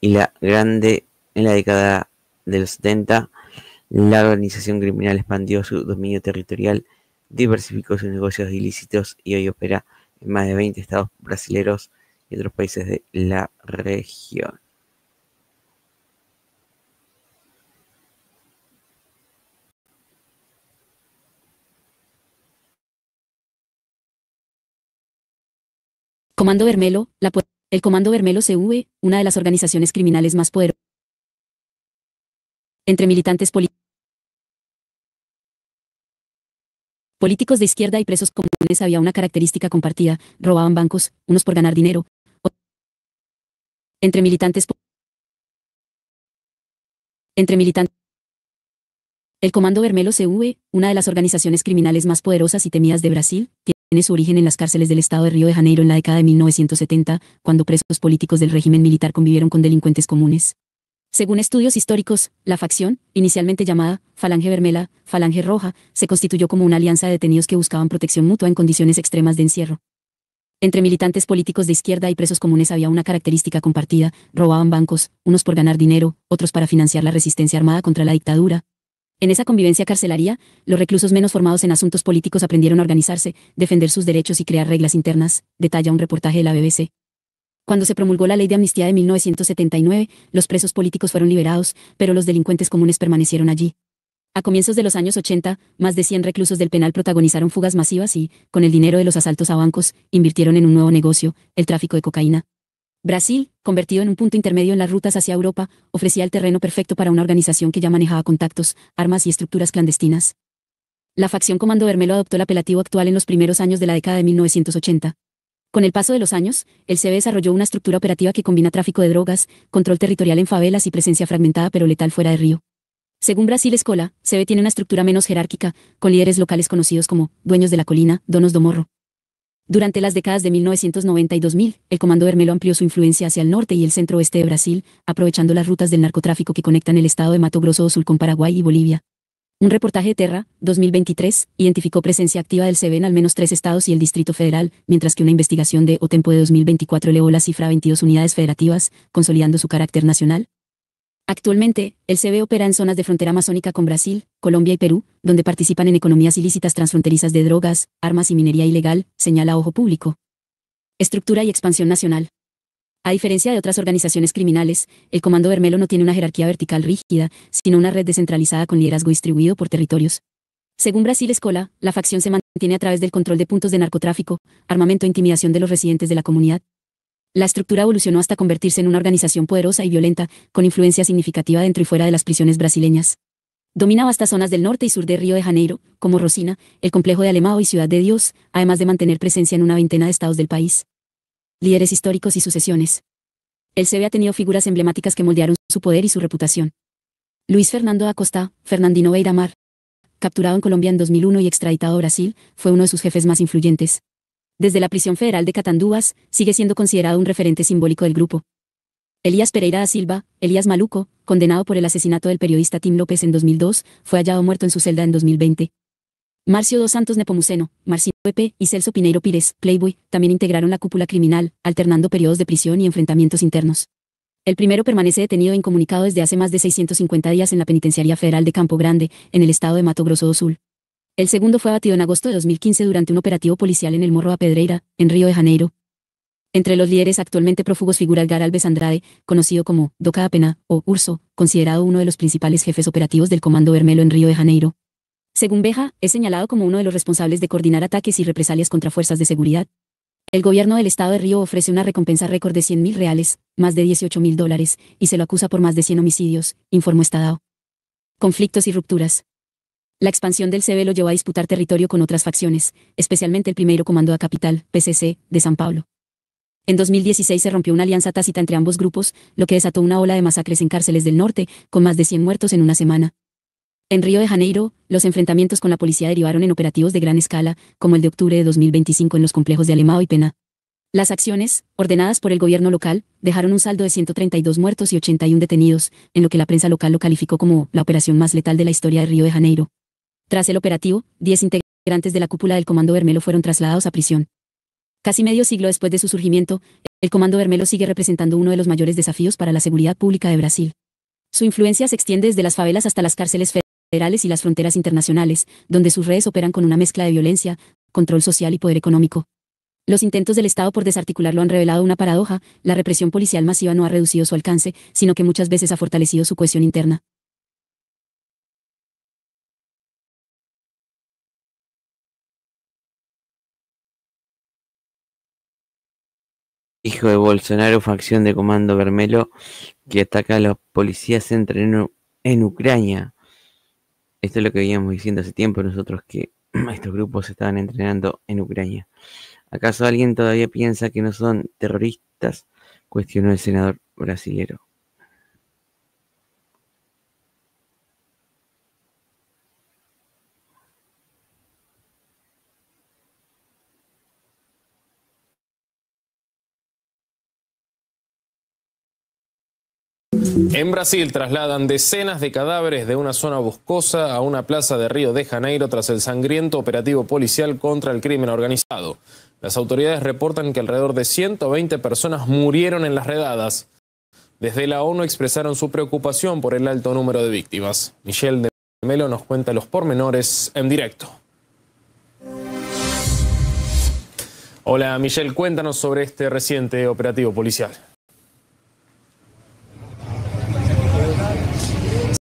y la grande en la década de los 70, la organización criminal expandió su dominio territorial, diversificó sus negocios ilícitos y hoy opera en más de 20 estados brasileños y otros países de la región. Comando Vermelho, el Comando Vermelho CV, una de las organizaciones criminales más poderosas. Entre militantes políticos de izquierda y presos comunes había una característica compartida: robaban bancos, unos por ganar dinero. Entre militantes el Comando Vermelho CV, una de las organizaciones criminales más poderosas y temidas de Brasil, su origen en las cárceles del estado de Río de Janeiro en la década de 1970, cuando presos políticos del régimen militar convivieron con delincuentes comunes. Según estudios históricos, la facción, inicialmente llamada Falange Vermela, Falange Roja, se constituyó como una alianza de detenidos que buscaban protección mutua en condiciones extremas de encierro. Entre militantes políticos de izquierda y presos comunes había una característica compartida: robaban bancos, unos por ganar dinero, otros para financiar la resistencia armada contra la dictadura. En esa convivencia carcelaria, los reclusos menos formados en asuntos políticos aprendieron a organizarse, defender sus derechos y crear reglas internas, detalla un reportaje de la BBC. Cuando se promulgó la ley de amnistía de 1979, los presos políticos fueron liberados, pero los delincuentes comunes permanecieron allí. A comienzos de los años 80, más de 100 reclusos del penal protagonizaron fugas masivas y, con el dinero de los asaltos a bancos, invirtieron en un nuevo negocio: el tráfico de cocaína. Brasil, convertido en un punto intermedio en las rutas hacia Europa, ofrecía el terreno perfecto para una organización que ya manejaba contactos, armas y estructuras clandestinas. La facción Comando Vermelo adoptó el apelativo actual en los primeros años de la década de 1980. Con el paso de los años, el CB desarrolló una estructura operativa que combina tráfico de drogas, control territorial en favelas y presencia fragmentada pero letal fuera de Río. Según Brasil Escola, CB tiene una estructura menos jerárquica, con líderes locales conocidos como dueños de la colina, donos do morro. Durante las décadas de 1990 y 2000, el Comando Vermelo amplió su influencia hacia el norte y el centro-oeste de Brasil, aprovechando las rutas del narcotráfico que conectan el estado de Mato Grosso do Sul con Paraguay y Bolivia. Un reportaje de Terra, 2023, identificó presencia activa del CB en al menos 3 estados y el Distrito Federal, mientras que una investigación de O Tempo de 2024 elevó la cifra a 22 unidades federativas, consolidando su carácter nacional. Actualmente, el CB opera en zonas de frontera amazónica con Brasil, Colombia y Perú, donde participan en economías ilícitas transfronterizas de drogas, armas y minería ilegal, señala Ojo Público. Estructura y expansión nacional. A diferencia de otras organizaciones criminales, el Comando Vermelo no tiene una jerarquía vertical rígida, sino una red descentralizada con liderazgo distribuido por territorios. Según Brasil Escola, la facción se mantiene a través del control de puntos de narcotráfico, armamento e intimidación de los residentes de la comunidad. La estructura evolucionó hasta convertirse en una organización poderosa y violenta, con influencia significativa dentro y fuera de las prisiones brasileñas. Domina vastas zonas del norte y sur de Río de Janeiro, como Rosina, el complejo de Alemão y Ciudad de Dios, además de mantener presencia en una veintena de estados del país. Líderes históricos y sucesiones. El CB ha tenido figuras emblemáticas que moldearon su poder y su reputación. Luis Fernando Acosta, Fernandinho Beiramar, capturado en Colombia en 2001 y extraditado a Brasil, fue uno de sus jefes más influyentes. Desde la prisión federal de Catanduas, sigue siendo considerado un referente simbólico del grupo. Elías Pereira da Silva, Elías Maluco, condenado por el asesinato del periodista Tim López en 2002, fue hallado muerto en su celda en 2020. Marcio dos Santos Nepomuceno, Marcinho Pepe y Celso Pineiro Pires, Playboy, también integraron la cúpula criminal, alternando periodos de prisión y enfrentamientos internos. El primero permanece detenido e incomunicado desde hace más de 650 días en la Penitenciaría Federal de Campo Grande, en el estado de Mato Grosso do Sul. El segundo fue abatido en agosto de 2015 durante un operativo policial en el Morro da Pedreira, en Río de Janeiro. Entre los líderes actualmente prófugos figura Edgar Alves Andrade, conocido como Doca da Pena, o Urso, considerado uno de los principales jefes operativos del Comando Vermelo en Río de Janeiro. Según Beja, es señalado como uno de los responsables de coordinar ataques y represalias contra fuerzas de seguridad. El gobierno del estado de Río ofrece una recompensa récord de $100.000, más de $18.000, y se lo acusa por más de 100 homicidios, informó Estadao. Conflictos y rupturas. La expansión del CB lo llevó a disputar territorio con otras facciones, especialmente el Primeiro Comando da Capital, PCC, de San Pablo. En 2016 se rompió una alianza tácita entre ambos grupos, lo que desató una ola de masacres en cárceles del norte, con más de 100 muertos en una semana. En Río de Janeiro, los enfrentamientos con la policía derivaron en operativos de gran escala, como el de octubre de 2025 en los complejos de Alemão y Pena. Las acciones, ordenadas por el gobierno local, dejaron un saldo de 132 muertos y 81 detenidos, en lo que la prensa local lo calificó como la operación más letal de la historia de Río de Janeiro. Tras el operativo, 10 integrantes de la cúpula del Comando Vermelo fueron trasladados a prisión. Casi medio siglo después de su surgimiento, el Comando Vermelo sigue representando uno de los mayores desafíos para la seguridad pública de Brasil. Su influencia se extiende desde las favelas hasta las cárceles federales y las fronteras internacionales, donde sus redes operan con una mezcla de violencia, control social y poder económico. Los intentos del Estado por desarticularlo han revelado una paradoja: la represión policial masiva no ha reducido su alcance, sino que muchas veces ha fortalecido su cohesión interna. Hijo de Bolsonaro, facción de Comando Vermelo que ataca a los policías en Ucrania. Esto es lo que veníamos diciendo hace tiempo nosotros, que estos grupos se estaban entrenando en Ucrania. ¿Acaso alguien todavía piensa que no son terroristas?, cuestionó el senador brasilero. En Brasil trasladan decenas de cadáveres de una zona boscosa a una plaza de Río de Janeiro tras el sangriento operativo policial contra el crimen organizado. Las autoridades reportan que alrededor de 120 personas murieron en las redadas. Desde la ONU expresaron su preocupación por el alto número de víctimas. Michelle de Melo nos cuenta los pormenores en directo. Hola Michelle, cuéntanos sobre este reciente operativo policial.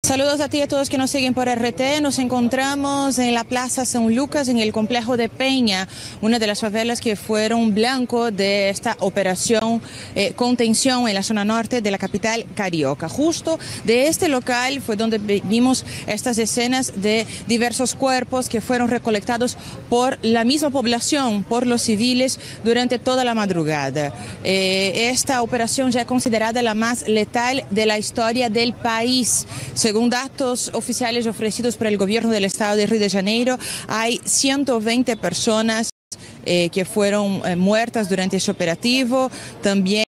Saludos a ti y a todos que nos siguen por RT. Nos encontramos en la Plaza San Lucas, en el complejo de Peña, una de las favelas que fueron blanco de esta operación contención en la zona norte de la capital carioca. Justo de este local fue donde vimos estas escenas de diversos cuerpos que fueron recolectados por la misma población, por los civiles, durante toda la madrugada. Esta operación ya es considerada la más letal de la historia del país. Según datos oficiales ofrecidos por el gobierno del estado de Río de Janeiro, hay 120 personas que fueron muertas durante ese operativo. También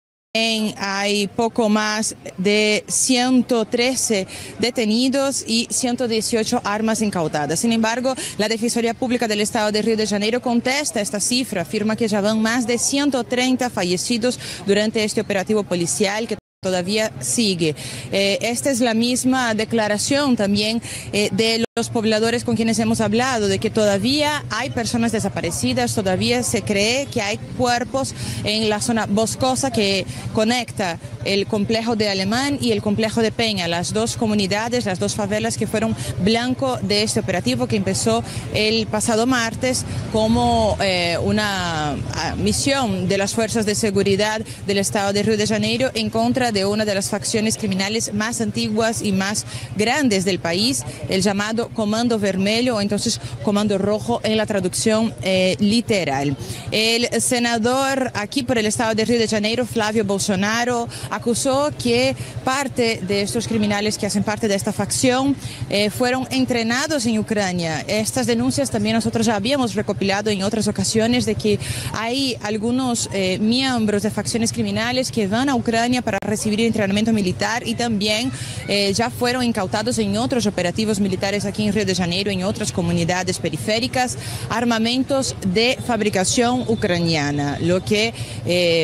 hay poco más de 113 detenidos y 118 armas incautadas. Sin embargo, la Defensoría Pública del Estado de Río de Janeiro contesta esta cifra, afirma que ya van más de 130 fallecidos durante este operativo policial que todavía sigue. Esta es la misma declaración también de los pobladores con quienes hemos hablado, de que todavía hay personas desaparecidas, todavía se cree que hay cuerpos en la zona boscosa que conecta el complejo de Alemán y el complejo de Peña, las dos comunidades, las dos favelas que fueron blanco de este operativo que empezó el pasado martes como una misión de las fuerzas de seguridad del estado de Río de Janeiro en contra de una de las facciones criminales más antiguas y más grandes del país, el llamado Comando Vermelho, o entonces Comando Rojo en la traducción literal. El senador aquí por el estado de Río de Janeiro, Flávio Bolsonaro, acusó que parte de estos criminales que hacen parte de esta facción fueron entrenados en Ucrania. Estas denuncias también nosotros ya habíamos recopilado en otras ocasiones de que hay algunos miembros de facciones criminales que van a Ucrania para recibir entrenamiento militar y también ya fueron incautados en otros operativos militares aquí en Río de Janeiro, en otras comunidades periféricas, armamentos de fabricación ucraniana, lo que,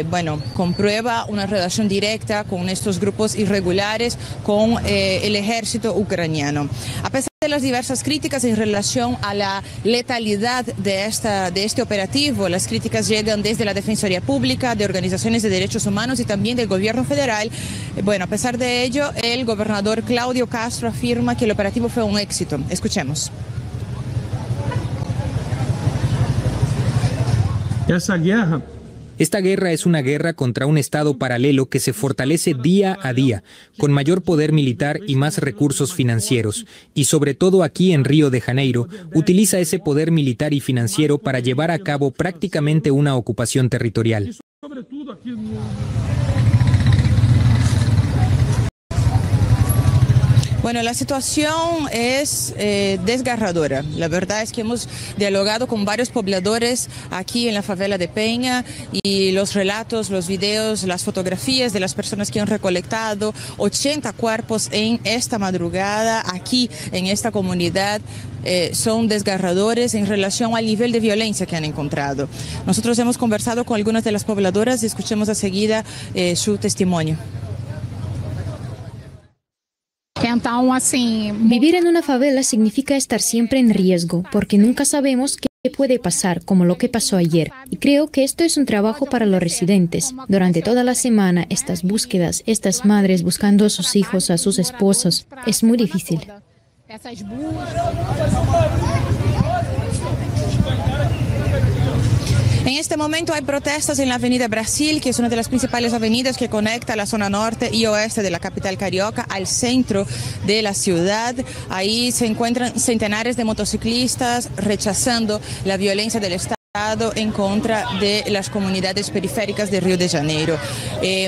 bueno, comprueba una relación directa con estos grupos irregulares, con el ejército ucraniano. A pesar de las diversas críticas en relación a la letalidad de este operativo, las críticas llegan desde la Defensoría Pública, de organizaciones de derechos humanos y también del gobierno federal. Bueno, a pesar de ello, el gobernador Claudio Castro afirma que el operativo fue un éxito. Escuchemos. Esta guerra es una guerra contra un Estado paralelo que se fortalece día a día, con mayor poder militar y más recursos financieros. Y sobre todo aquí en Río de Janeiro, utiliza ese poder militar y financiero para llevar a cabo prácticamente una ocupación territorial. Bueno, la situación es desgarradora. La verdad es que hemos dialogado con varios pobladores aquí en la favela de Peña y los relatos, los videos, las fotografías de las personas que han recolectado 80 cuerpos en esta madrugada aquí en esta comunidad son desgarradores en relación al nivel de violencia que han encontrado. Nosotros hemos conversado con algunas de las pobladoras y escuchemos a seguida su testimonio. Vivir en una favela significa estar siempre en riesgo, porque nunca sabemos qué puede pasar, como lo que pasó ayer. Y creo que esto es un trabajo para los residentes. Durante toda la semana, estas búsquedas, estas madres buscando a sus hijos, a sus esposos, es muy difícil. En este momento hay protestas en la Avenida Brasil, que es una de las principales avenidas que conecta la zona norte y oeste de la capital carioca al centro de la ciudad. Ahí se encuentran centenares de motociclistas rechazando la violencia del Estado en contra de las comunidades periféricas de Río de Janeiro.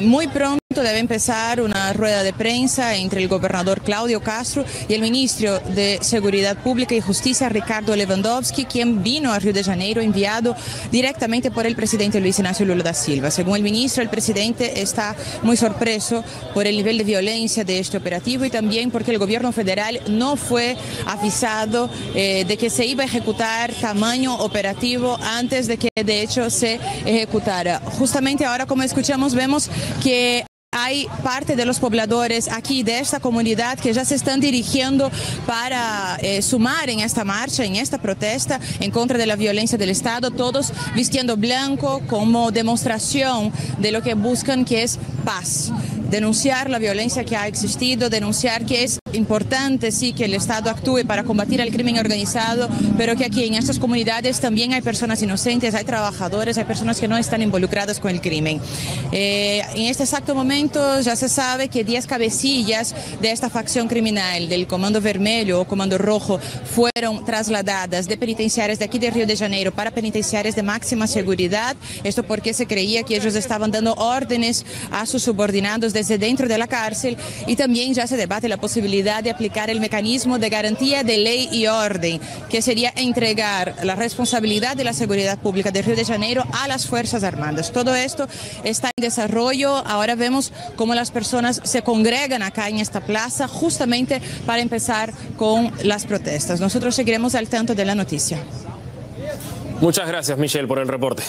Muy pronto minuto debe empezar una rueda de prensa entre el gobernador Claudio Castro y el ministro de Seguridad Pública y Justicia, Ricardo Lewandowski, quien vino a Río de Janeiro enviado directamente por el presidente Luis Ignacio Lula da Silva. Según el ministro, el presidente está muy sorpreso por el nivel de violencia de este operativo y también porque el gobierno federal no fue avisado de que se iba a ejecutar tamaño operativo antes de que de hecho se ejecutara. Justamente ahora, como escuchamos, vemos que hay parte de los pobladores aquí de esta comunidad que ya se están dirigiendo para sumar en esta marcha, en esta protesta en contra de la violencia del Estado, todos vistiendo blanco como demostración de lo que buscan, que es paz. Denunciar la violencia que ha existido, denunciar que es importante, sí, que el Estado actúe para combatir el crimen organizado, pero que aquí en estas comunidades también hay personas inocentes, hay trabajadores, hay personas que no están involucradas con el crimen. En este exacto momento ya se sabe que 10 cabecillas de esta facción criminal, del Comando Vermelho o Comando Rojo, fueron trasladadas de penitenciarias de aquí de Río de Janeiro para penitenciarias de máxima seguridad. Esto porque se creía que ellos estaban dando órdenes a sus subordinados desde dentro de la cárcel, y también ya se debate la posibilidad de aplicar el mecanismo de garantía de ley y orden, que sería entregar la responsabilidad de la seguridad pública de Río de Janeiro a las Fuerzas Armadas. Todo esto está en desarrollo. Ahora vemos cómo las personas se congregan acá en esta plaza justamente para empezar con las protestas. Nosotros seguiremos al tanto de la noticia. Muchas gracias, Michelle, por el reporte.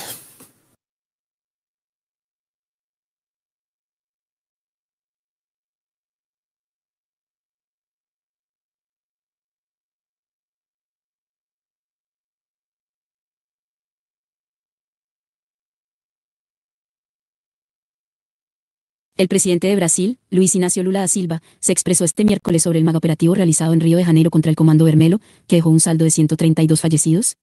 El presidente de Brasil, Luis Ignacio Lula da Silva, se expresó este miércoles sobre el megaoperativo realizado en Río de Janeiro contra el Comando Vermelho, que dejó un saldo de 132 fallecidos.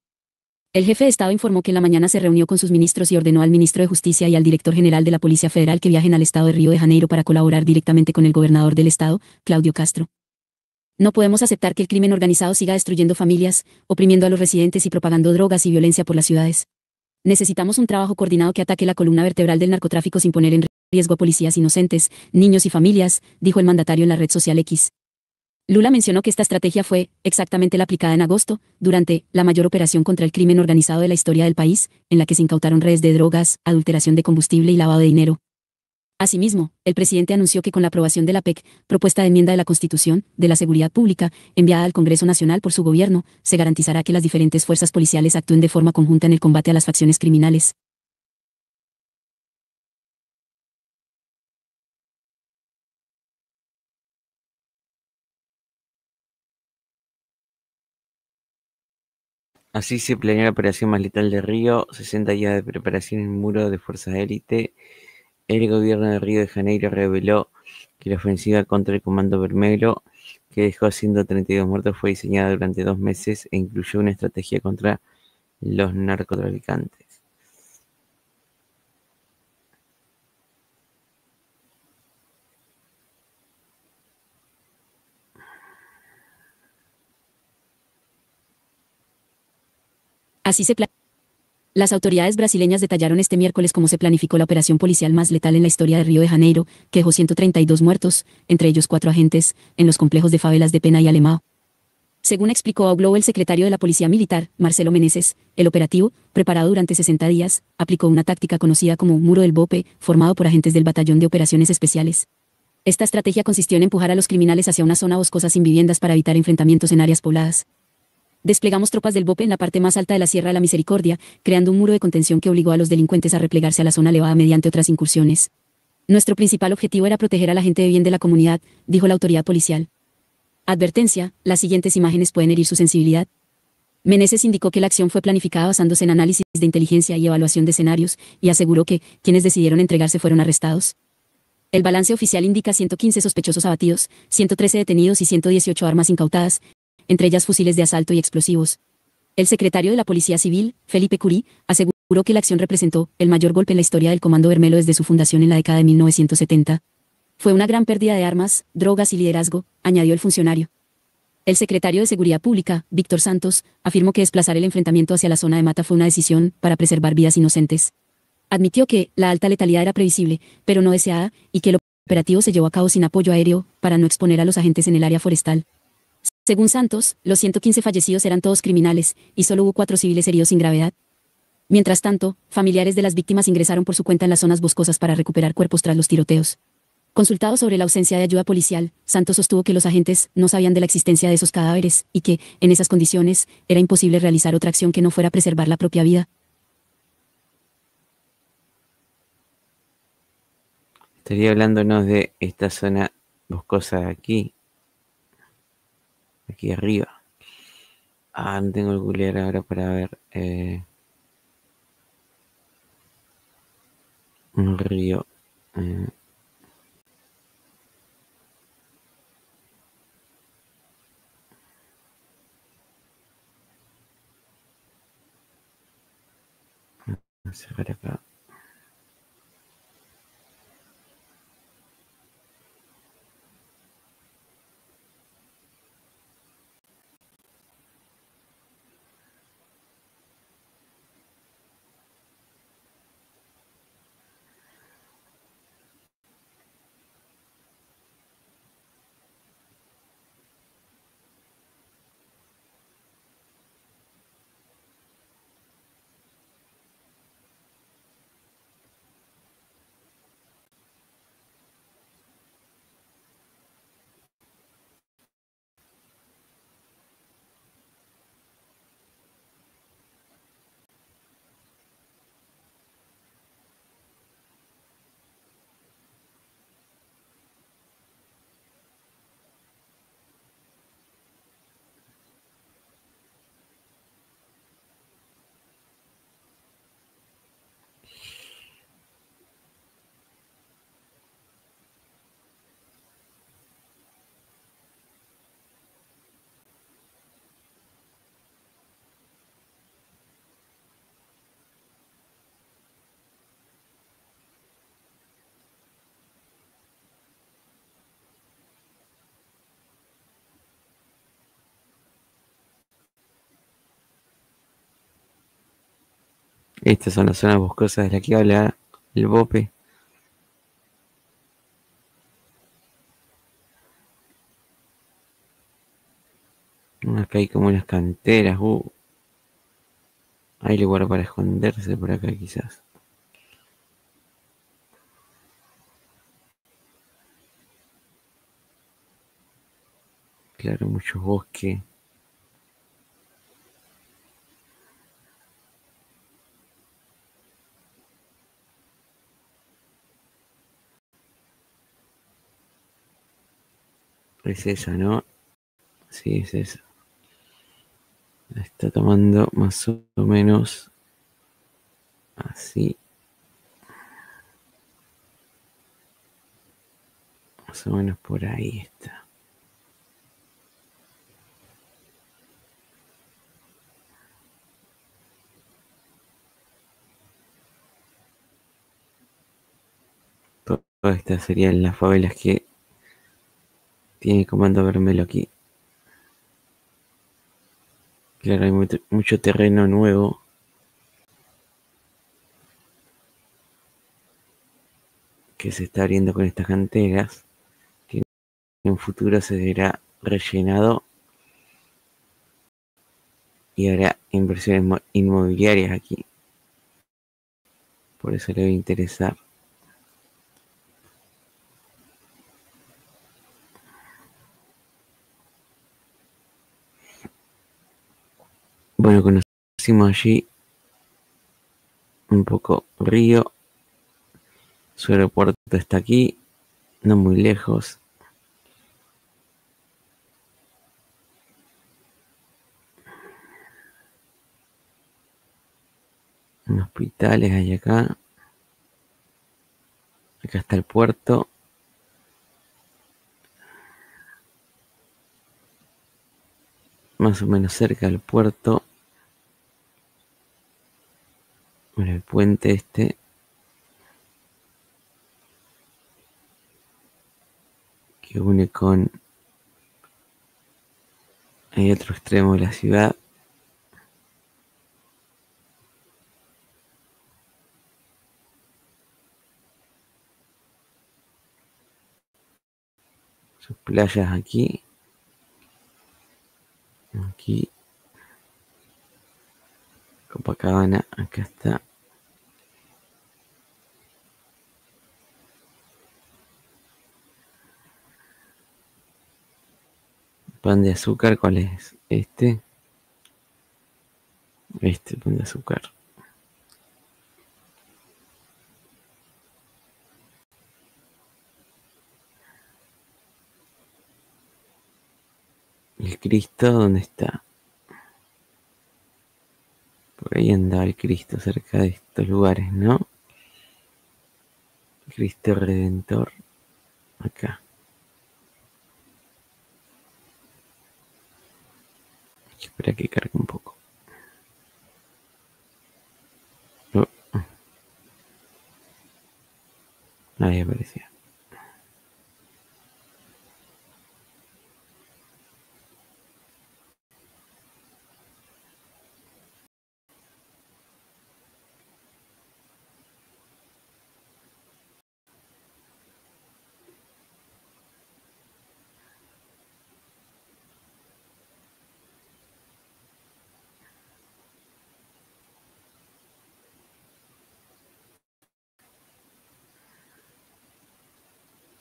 El jefe de Estado informó que en la mañana se reunió con sus ministros y ordenó al ministro de Justicia y al director general de la Policía Federal que viajen al estado de Río de Janeiro para colaborar directamente con el gobernador del estado, Claudio Castro. No podemos aceptar que el crimen organizado siga destruyendo familias, oprimiendo a los residentes y propagando drogas y violencia por las ciudades. Necesitamos un trabajo coordinado que ataque la columna vertebral del narcotráfico sin poner en riesgo a policías inocentes, niños y familias, dijo el mandatario en la red social X. Lula mencionó que esta estrategia fue exactamente la aplicada en agosto, durante la mayor operación contra el crimen organizado de la historia del país, en la que se incautaron redes de drogas, adulteración de combustible y lavado de dinero. Asimismo, el presidente anunció que con la aprobación de la PEC, propuesta de enmienda de la Constitución, de la Seguridad Pública, enviada al Congreso Nacional por su gobierno, se garantizará que las diferentes fuerzas policiales actúen de forma conjunta en el combate a las facciones criminales. Así se planeó la operación más letal de Río, 60 días de preparación en un muro de fuerzas de élite. El gobierno de Río de Janeiro reveló que la ofensiva contra el Comando Vermelho, que dejó 132 muertos, fue diseñada durante 2 meses e incluyó una estrategia contra los narcotraficantes. Así se Las autoridades brasileñas detallaron este miércoles cómo se planificó la operación policial más letal en la historia de Río de Janeiro, que dejó 132 muertos, entre ellos 4 agentes, en los complejos de favelas de Pena y Alemão. Según explicó a O Globo el secretario de la Policía Militar, Marcelo Meneses, el operativo, preparado durante 60 días, aplicó una táctica conocida como Muro del Bope, formado por agentes del Batallón de Operaciones Especiales. Esta estrategia consistió en empujar a los criminales hacia una zona boscosa sin viviendas para evitar enfrentamientos en áreas pobladas. Desplegamos tropas del BOPE en la parte más alta de la Sierra de la Misericordia, creando un muro de contención que obligó a los delincuentes a replegarse a la zona elevada mediante otras incursiones. Nuestro principal objetivo era proteger a la gente de bien de la comunidad, dijo la autoridad policial. Advertencia, las siguientes imágenes pueden herir su sensibilidad. Meneses indicó que la acción fue planificada basándose en análisis de inteligencia y evaluación de escenarios, y aseguró que quienes decidieron entregarse fueron arrestados. El balance oficial indica 115 sospechosos abatidos, 113 detenidos y 118 armas incautadas, entre ellas fusiles de asalto y explosivos. El secretario de la Policía Civil, Felipe Curí, aseguró que la acción representó el mayor golpe en la historia del Comando Vermelho desde su fundación en la década de 1970. Fue una gran pérdida de armas, drogas y liderazgo, añadió el funcionario. El secretario de Seguridad Pública, Víctor Santos, afirmó que desplazar el enfrentamiento hacia la zona de Mata fue una decisión para preservar vidas inocentes. Admitió que la alta letalidad era previsible, pero no deseada, y que el operativo se llevó a cabo sin apoyo aéreo, para no exponer a los agentes en el área forestal. Según Santos, los 115 fallecidos eran todos criminales, y solo hubo 4 civiles heridos sin gravedad. Mientras tanto, familiares de las víctimas ingresaron por su cuenta en las zonas boscosas para recuperar cuerpos tras los tiroteos. Consultado sobre la ausencia de ayuda policial, Santos sostuvo que los agentes no sabían de la existencia de esos cadáveres, y que, en esas condiciones, era imposible realizar otra acción que no fuera preservar la propia vida. Estaría hablándonos de esta zona boscosa de aquí. Aquí arriba. No tengo el googlear ahora para ver. Un río. Vamos a cerrar acá. Estas son las zonas boscosas de las que habla el BOPE. Acá hay como unas canteras. Hay lugar para esconderse por acá quizás. Claro, mucho bosque. Es esa, ¿no? Sí, es esa. La está tomando más o menos así. Más o menos por ahí está. Todas estas serían las favelas que tiene Comando Vermelo aquí. Claro, hay mucho terreno nuevo. Que se está abriendo con estas canteras. Que en un futuro se verá rellenado. Y habrá inversiones inmobiliarias aquí. Por eso le va a interesar. Bueno, conocimos allí un poco Río. Su aeropuerto está aquí, no muy lejos. Hospitales hay acá. Acá está el puerto. Más o menos cerca del puerto. Bueno, el puente este. Que une con el otro extremo de la ciudad. sus playas aquí. Aquí. Copacabana, acá está. Pan de azúcar, ¿cuál es? Este pan de azúcar. El Cristo, ¿dónde está? Por ahí andaba el Cristo, cerca de estos lugares, ¿no? Cristo Redentor. Acá. Espera que cargue un poco. Oh. Ahí apareció.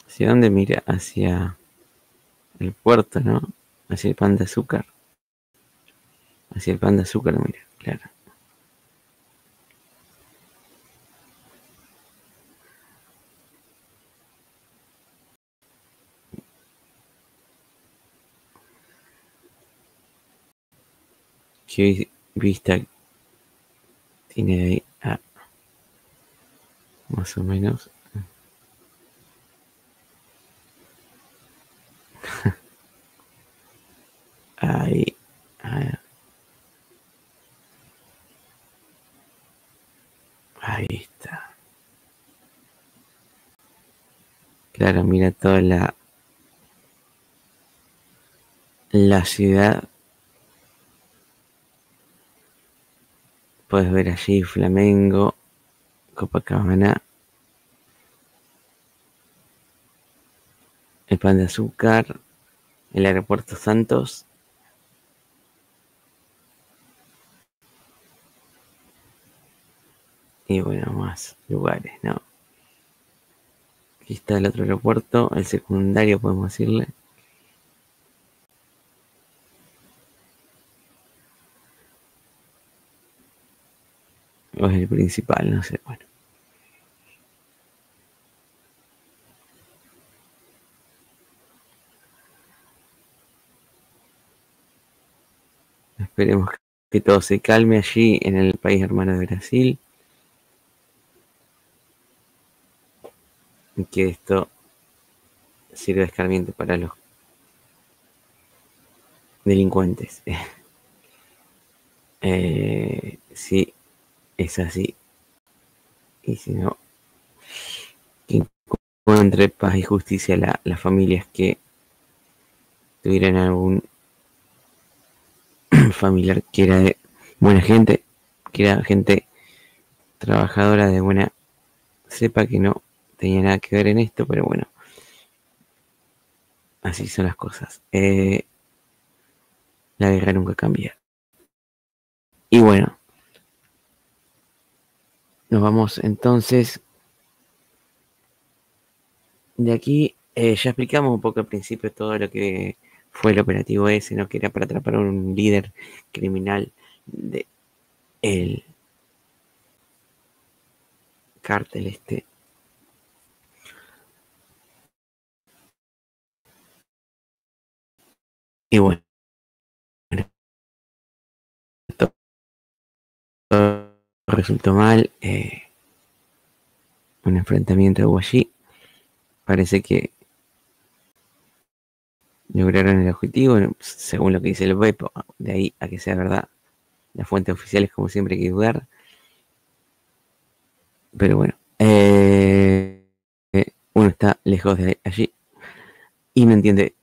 ¿Hacia dónde mira? Hacia el puerto, ¿no? Hacia el Pan de Azúcar. Hacia el Pan de Azúcar, mira, claro. ¿Qué vista tiene ahí? Ah, más o menos. Ahí. Ahí está. Claro, mira toda la ciudad. Puedes ver allí Flamengo, Copacabana, el Pan de Azúcar, el Aeropuerto Santos. Y bueno, más lugares, ¿no? Aquí está el otro aeropuerto, el secundario podemos decirle. O es el principal, no sé, bueno. Esperemos que todo se calme allí en el país hermano de Brasil. Y que esto sirva de escarmiento para los delincuentes. Sí, es así. Y si no, que encuentre paz y justicia a las familias que tuvieran algún familiar que era de buena gente, que era gente trabajadora de buena cepa, que no tenía nada que ver en esto, pero bueno, así son las cosas. La guerra nunca cambia. Y bueno, nos vamos entonces de aquí. Ya explicamos un poco al principio todo lo que fue el operativo ese, ¿no? Que era para atrapar a un líder criminal de el cártel este. Y bueno, todo resultó mal. Un enfrentamiento hubo allí. Parece que lograron el objetivo, según lo que dice el web. De ahí a que sea verdad, las fuentes oficiales, como siempre, hay que dudar. Pero bueno, uno está lejos de allí y no entiende